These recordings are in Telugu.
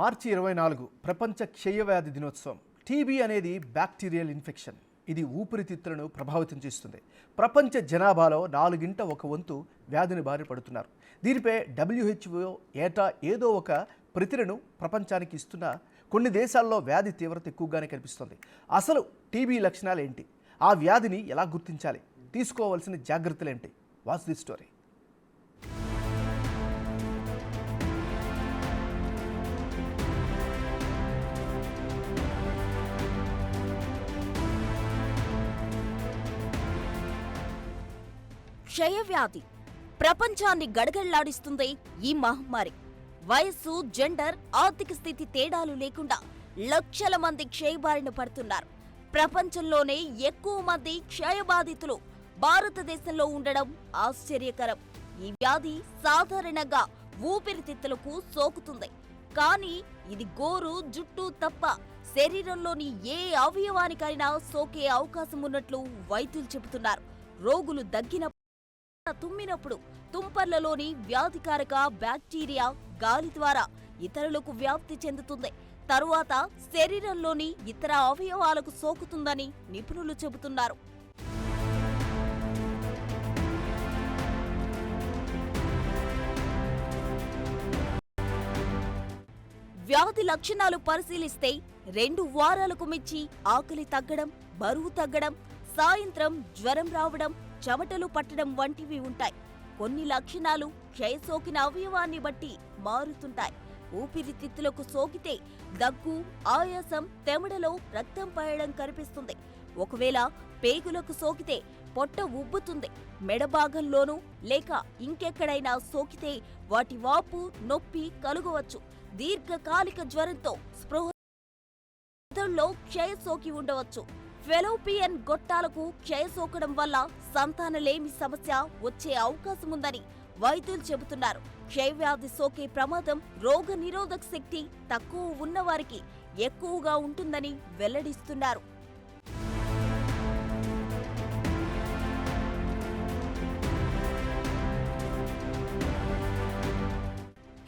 మార్చి 24 ప్రపంచ క్షయవ్యాధి దినోత్సవం. టీబీ అనేది బ్యాక్టీరియల్ ఇన్ఫెక్షన్. ఇది ఊపిరితిత్తులను ప్రభావితం చేస్తుంది. ప్రపంచ జనాభాలో 4గింట 1 వంతు వ్యాధిని బారి పడుతున్నారు. దీనిపై WHO ఏటా ఏదో ఒక ప్రతిరను ప్రపంచానికి ఇస్తున్న కొన్ని దేశాల్లో వ్యాధి తీవ్రత ఎక్కువగానే కనిపిస్తుంది. అసలు టీబీ లక్షణాలు ఏంటి? ఆ వ్యాధిని ఎలా గుర్తించాలి? తీసుకోవాల్సిన జాగ్రత్తలు ఏంటి? What's the story? క్షయవ్యాధి ప్రపంచాన్ని గడగడలాడిస్తుంది. ఈ మహమ్మారి వయస్సు, జెండర్, ఆర్థిక స్థితి తేడాలు లేకుండా లక్షల మంది క్షయబారిన పడుతున్నారు. ప్రపంచంలోనే ఎక్కువ మంది క్షయబాధితులు భారతదేశంలో ఉండడం ఆశ్చర్యకరం. ఈ వ్యాధి సాధారణంగా ఊపిరితిత్తులకు సోకుతుంది. కానీ ఇది గోరు, జుట్టు తప్ప శరీరంలోని ఏ అవయవానికైనా సోకే అవకాశం ఉన్నట్లు వైద్యులు చెబుతున్నారు. రోగులు తుమ్మినప్పుడు తుంపర్లలోని వ్యాధికారక బ్యాక్టీరియా గాలి ద్వారా ఇతరులకు వ్యాప్తి చెందుతుంది. తరువాత శరీరంలోని ఇతర అవయవాలకు సోకుతుందని నిపుణులు చెబుతున్నారు. వ్యాధి లక్షణాలు పరిశీలిస్తే 2 వారాలకు మించి ఆకలి తగ్గడం, బరువు తగ్గడం, సాయంత్రం జ్వరం రావడం, చెమటలు పట్టడం వంటివి ఉంటాయి. కొన్ని లక్షణాలు క్షయ సోకిన అవయవాన్ని బట్టి మారుతుంటాయి. ఊపిరితిత్తులకు సోకితే దగ్గు, ఆయాసం, తెమడలో రక్తం పడడం కనిపిస్తుంది. ఒకవేళ పేగులకు సోకితే పొట్ట ఉబ్బుతుంది. మెడభాగంలోనూ లేక ఇంకెక్కడైనా సోకితే వాటి వాపు, నొప్పి కలుగవచ్చు. దీర్ఘకాలిక జ్వరంతో స్పృహలో క్షయ సోకి ఉండవచ్చు. ఫెలోపియన్ గొట్టాలకు క్షయ సోకడం వల్ల సంతానలేమి సమస్య వచ్చే అవకాశముందని వైద్యులు చెబుతున్నారు. క్షయవ్యాధి సోకే ప్రమాదం రోగ నిరోధక శక్తి తక్కువ ఉన్నవారికి ఎక్కువగా ఉంటుందని వెల్లడిస్తున్నారు.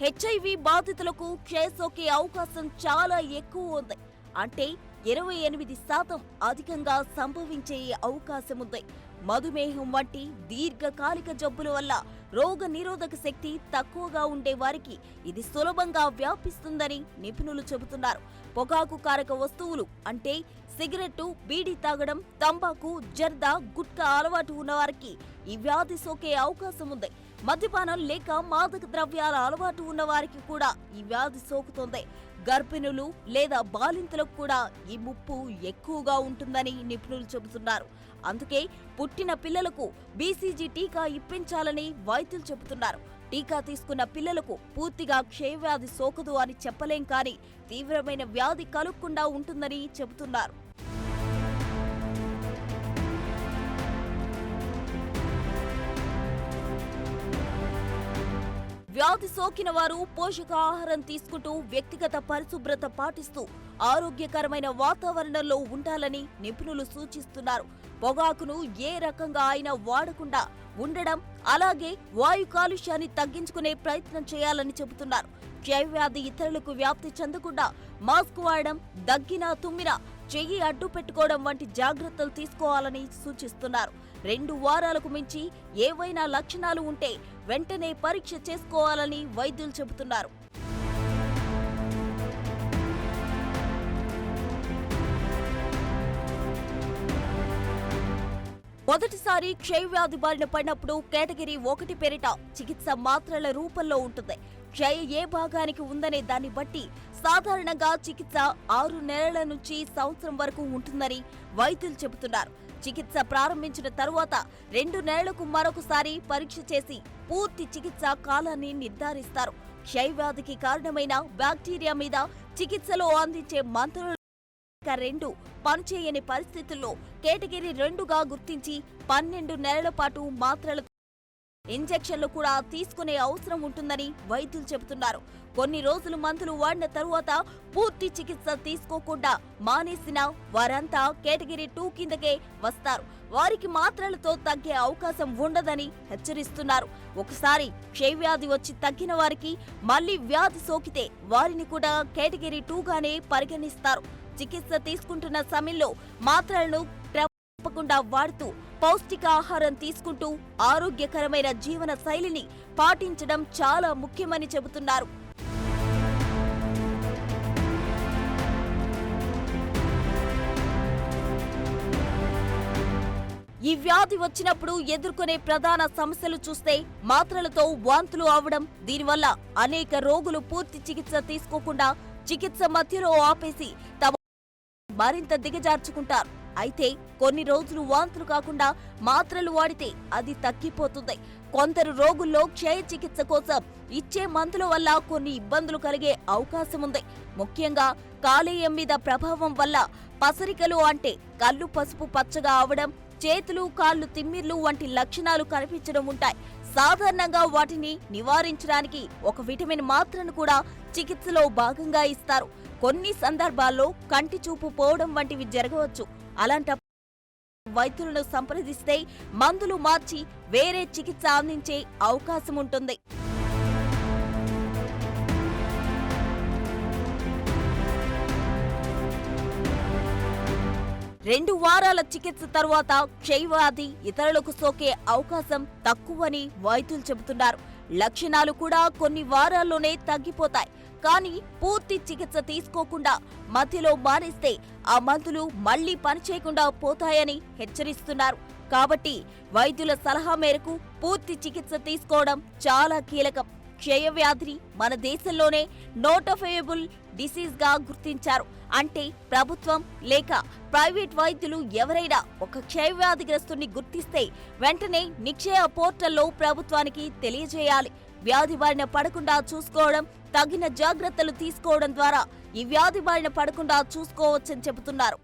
HIV బాధితులకు క్షయ సోకే అవకాశం చాలా ఎక్కువ ఉంది. అంటే 28% అధికంగా సంభవించే అవకాశముంది. మధుమేహం వంటి దీర్ఘకాలిక జబ్బుల వల్ల రోగ నిరోధక శక్తి తక్కువగా ఉండే వారికి ఇది సులభంగా వ్యాపిస్తుందని నిపుణులు చెబుతున్నారు. పొగాకు కారక వస్తువులు అంటే సిగరెట్టు, బీడీ తాగడం, తంబాకు, జర్దా, గుట్కా అలవాటు ఉన్నవారికి ఈ వ్యాధి సోకే అవకాశం ఉంది. మద్యపానం లేక మాదక ద్రవ్యాల అలవాటు ఉన్నవారికి కూడా ఈ వ్యాధి సోకుతోంది. గర్భిణులు లేదా బాలింతలకు కూడా ఈ ముప్పు ఎక్కువగా ఉంటుందని నిపుణులు చెబుతున్నారు. అందుకే పుట్టిన పిల్లలకు BCG టీకా ఇప్పించాలని వైద్యులు చెబుతున్నారు. టీకా తీసుకున్న పిల్లలకు పూర్తిగా క్షయవ్యాధి సోకదు అని చెప్పలేం, కానీ తీవ్రమైన వ్యాధి కలుగకుండా ఉంటుందని చెబుతున్నారు. వ్యాధి సోకిన వారు పోషకాహారం తీసుకుంటూ వ్యక్తిగత పరిశుభ్రత పాటిస్తూ ఆరోగ్యకరమైన వాతావరణంలో ఉండాలని నిపుణులు సూచిస్తున్నారు. పొగాకును ఏ రకంగా అయినా వాడకుండా ఉండడం, అలాగే వాయు కాలుష్యాన్ని తగ్గించుకునే ప్రయత్నం చేయాలని చెబుతున్నారు. క్షయవ్యాధి ఇతరులకు వ్యాప్తి చెందకుండా మాస్క్ వాడడం, దగ్గినా తుమ్మినా చెయ్యి అడ్డు పెట్టుకోవడం వంటి జాగ్రత్తలు తీసుకోవాలని సూచిస్తున్నారు. 2 వారాలకు మించి ఏవైనా లక్షణాలు ఉంటే వెంటనే పరీక్ష చేసుకోవాలని వైద్యులు చెబుతున్నారు. మొదటిసారి క్షయవ్యాధి బారిన పడినప్పుడు కేటగిరీ 1 పేరిట చికిత్స మాత్రల రూపంలో ఉంటుంది. క్షయ ఏ భాగానికి ఉందనే దాన్ని బట్టి సాధారణంగా చికిత్స 6 నెలల నుంచి సంవత్సరం వరకు ఉంటుందని వైద్యులు చెబుతున్నారు. చికిత్స ప్రారంభించిన తరువాత 2 నెలలకు మరొకసారి పరీక్ష చేసి పూర్తి చికిత్స కాలాన్ని నిర్ధారిస్తారు. క్షయవ్యాధికి కారణమైన బ్యాక్టీరియా మీద చికిత్సలో అందించే మందులు 2 పనిచేయని పరిస్థితుల్లో కేటగిరీ 2గా గుర్తించి 12 నెలల పాటు మాత్రలు ఇంజెక్షన్లు కూడా తీసుకునే అవసరం ఉంటుందని వైద్యులు చెబుతున్నారు. కొన్ని రోజులు మందులు వాడిన తరువాత పూర్తి చికిత్స తీసుకోకుండా మానేసిన వారంతా కేటగిరీ 2 కిందకే వస్తారు. వారికి మాత్రలతో తగ్గే అవకాశం ఉండదని హెచ్చరిస్తున్నారు. ఒకసారి క్షయవ్యాధి వచ్చి తగ్గిన వారికి మళ్లీ వ్యాధి సోకితే వారిని కూడా కేటగిరీ 2 గానే పరిగణిస్తారు. చికిత్స తీసుకుంటున్న సమయంలో మాత్రలను తప్పకుండా వాడుతూ పౌష్టికాహారం తీసుకుంటూ ఆరోగ్యకరమైన జీవన శైలిని పాటించడం చాలా ముఖ్యమని చెబుతున్నారు. ఈ వ్యాధి వచ్చినప్పుడు ఎదుర్కొనే ప్రధాన సమస్యలు చూస్తే మాత్రలతో వాంతులు అవడం, దీనివల్ల అనేక రోగులు పూర్తి చికిత్స తీసుకోకుండా చికిత్స మధ్యలో ఆపేసి తమ మరింత దిగజార్చుకుంటారు. అయితే కొన్ని రోజులు వాంతులు కాకుండా మాత్రలు వాడితే అది తగ్గిపోతుంది. కొందరు రోగుల్లో క్షయ చికిత్స కోసం ఇచ్చే మందుల వల్ల కొన్ని ఇబ్బందులు కలిగే అవకాశం ఉంది. ముఖ్యంగా కాలేయం మీద ప్రభావం వల్ల పసరికలు అంటే కళ్ళు పసుపు పచ్చగా అవడం, చేతులు కాళ్ళు తిమ్మిర్లు వంటి లక్షణాలు కనిపించడం ఉంటాయి. సాధారణంగా వాటిని నివారించడానికి ఒక విటమిన్ మాత్రను కూడా చికిత్సలో భాగంగా ఇస్తారు. కొన్ని సందర్భాల్లో కంటి చూపు పోవడం వంటివి జరగవచ్చు. అలాంటప్పుడు వైద్యులను సంప్రదిస్తే మందులు మార్చి వేరే చికిత్స అందించే అవకాశం ఉంటుంది. రెండు వారాల చికిత్స తరువాత క్షయవ్యాధి ఇతరులకు సోకే అవకాశం తక్కువని వైద్యులు చెబుతున్నారు. లక్షణాలు కూడా కొన్ని వారాల్లోనే తగ్గిపోతాయి. కానీ పూర్తి చికిత్స తీసుకోకుండా మధ్యలో మానేస్తే ఆ మందులు మళ్లీ పనిచేయకుండా పోతాయని హెచ్చరిస్తున్నారు. కాబట్టి వైద్యుల సలహా మేరకు పూర్తి చికిత్స తీసుకోవడం చాలా కీలకం. క్షయవ్యాధిని మన దేశంలోనే నోటిఫైయబుల్ డిసీజ్ గా గుర్తించారు. అంటే ప్రభుత్వం లేక ప్రైవేట్ వైద్యులు ఎవరైనా ఒక క్షయవ్యాధిగ్రస్తుని గుర్తిస్తే వెంటనే నిక్షయ పోర్టల్లో ప్రభుత్వానికి తెలియజేయాలి. వ్యాధి బారిన పడకుండా చూసుకోవడం, తగిన జాగ్రత్తలు తీసుకోవడం ద్వారా ఈ వ్యాధి బారిన పడకుండా చూసుకోవచ్చని చెబుతున్నారు.